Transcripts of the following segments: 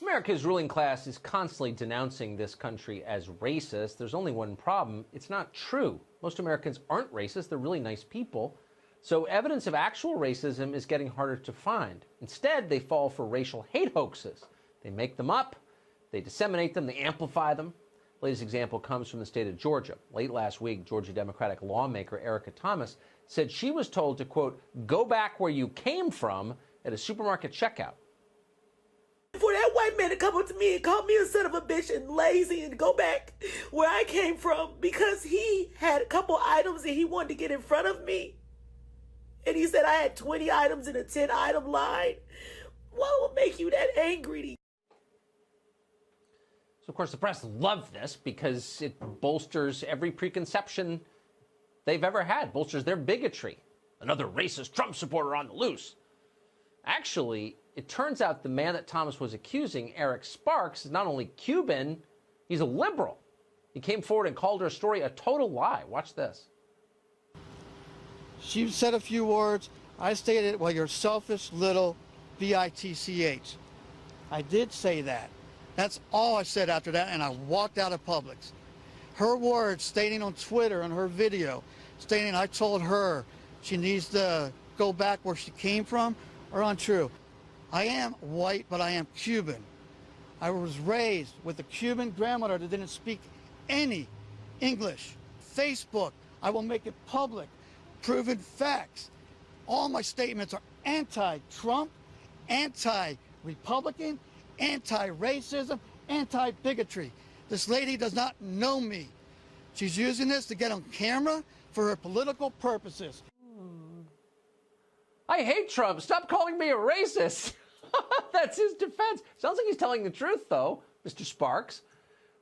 America's ruling class is constantly denouncing this country as racist. There's only one problem. It's not true. Most Americans aren't racist. They're really nice people. So evidence of actual racism is getting harder to find. Instead, they fall for racial hate hoaxes. They make them up, they disseminate them, they amplify them. The latest example comes from the state of Georgia. Late last week, Georgia Democratic lawmaker Erica Thomas said she was told to, quote, go back where you came from at a supermarket checkout. For that white man to come up to me and call me a son of a bitch and lazy and go back where I came from because he had a couple items and he wanted to get in front of me. And he said I had 20 items in a 10-item line. What will make you that angry? So, of course, the press love this because it bolsters every preconception they've ever had, bolsters their bigotry. Another racist Trump supporter on the loose. Actually, it turns out the man that Thomas was accusing, Eric Sparks, is not only Cuban, he's a liberal. He came forward and called her story a total lie. Watch this. She said a few words. I stated, well, you're selfish little bitch. I did say that. That's all I said after that, and I walked out of Publix. Her words stating on Twitter and her video, stating I told her she needs to go back where she came from, are untrue. I am white, but I am Cuban. I was raised with a Cuban grandmother that didn't speak any English. Facebook, I will make it public. Proven facts. All my statements are anti-Trump, anti-Republican, anti-racism, anti-bigotry. This lady does not know me. She's using this to get on camera for her political purposes. I hate Trump. Stop calling me a racist. That's his defense. Sounds like he's telling the truth, though, Mr. Sparks.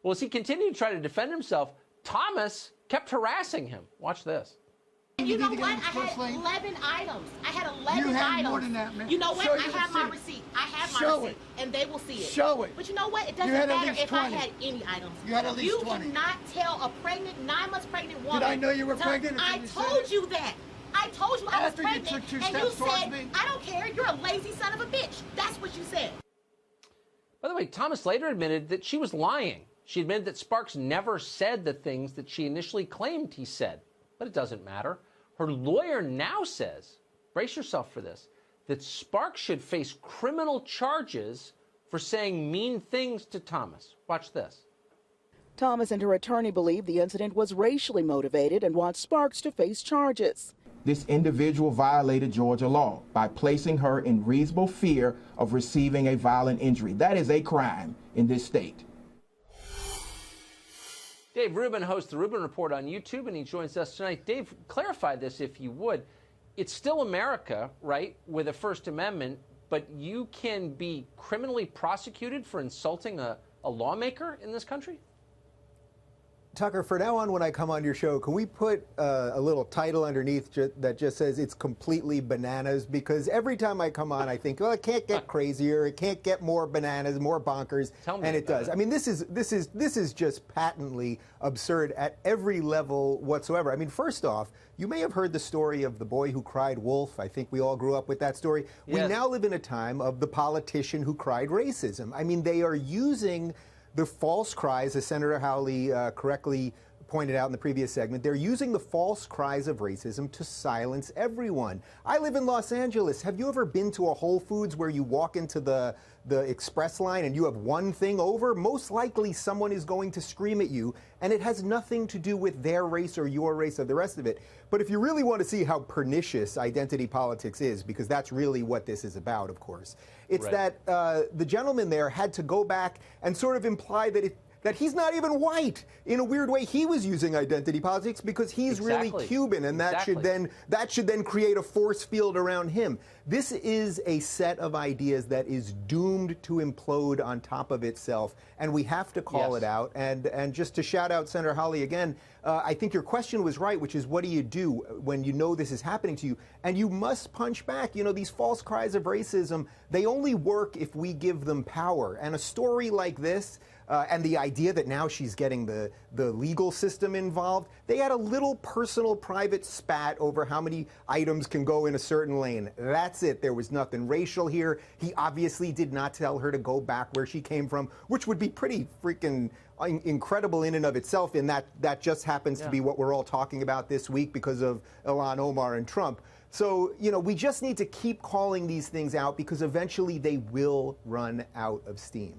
Well, as he continued to try to defend himself, Thomas kept harassing him. Watch this. You know what? I had 11 items. I had 11 you had items. More than that, man. You know what? Show I have my receipt. I have my receipt. And they will see it. Show it. But you know what? It doesn't matter if 20. I had any items. You had at least 20. You cannot tell a pregnant, 9 months pregnant woman. Did I know you were pregnant? I told you that. I told you I was pregnant. You took 2 and steps you said, me. I don't care. You're a lazy son of a bitch. That's what you said. By the way, Thomas later admitted that she was lying. She admitted that Sparks never said the things that she initially claimed he said. But it doesn't matter. Her lawyer now says, brace yourself for this, that Sparks should face criminal charges for saying mean things to Thomas. Watch this. Thomas and her attorney believe the incident was racially motivated and want Sparks to face charges. This individual violated Georgia law by placing her in reasonable fear of receiving a violent injury. That is a crime in this state. Dave Rubin hosts the Rubin Report on YouTube, and he joins us tonight. Dave, clarify this if you would. It's still America, right, with a First Amendment, but you can be criminally prosecuted for insulting a lawmaker in this country? Tucker, for now on, when I come on your show, can we put a little title underneath that just says it's completely bananas? Because every time I come on, I think, well, it can't get crazier, it can't get more bananas, more bonkers, and it does. I mean, this is just patently absurd at every level whatsoever. I mean, first off, you may have heard the story of the boy who cried wolf. I think we all grew up with that story. Yes. We now live in a time of the politician who cried racism. I mean, they are using the false cries, as Senator Hawley correctly pointed out in the previous segment, they're using the false cries of racism to silence everyone. I live in Los Angeles. Have you ever been to a Whole Foods where you walk into the express line and you have one thing over? Most likely someone is going to scream at you, and it has nothing to do with their race or your race or the rest of it. But if you really want to see how pernicious identity politics is, because that's really what this is about, of course, it's right. that the gentleman there had to go back and sort of imply that he's not even white. In a weird way, he was using identity politics because he's really Cuban, and that should then create a force field around him. This is a set of ideas that is doomed to implode on top of itself, and we have to call it out. And just to shout out Senator Hawley again, I think your question was right, which is what do you do when you know this is happening to you? And you must punch back. You know, these false cries of racism, they only work if we give them power. And a story like this, and the idea that now she's getting the legal system involved, they had a little personal private spat over how many items can go in a certain lane. That's That's it. There was nothing racial here. He obviously did not tell her to go back where she came from, which would be pretty freaking incredible in and of itself, and that just happens to be what we're all talking about this week because of Ilhan Omar and Trump. So, you know, we just need to keep calling these things out because eventually they will run out of steam.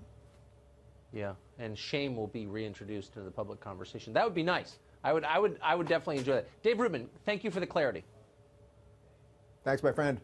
Yeah, and shame will be reintroduced into the public conversation. That would be nice. I would definitely enjoy that. Dave Rubin, thank you for the clarity. Thanks, my friend.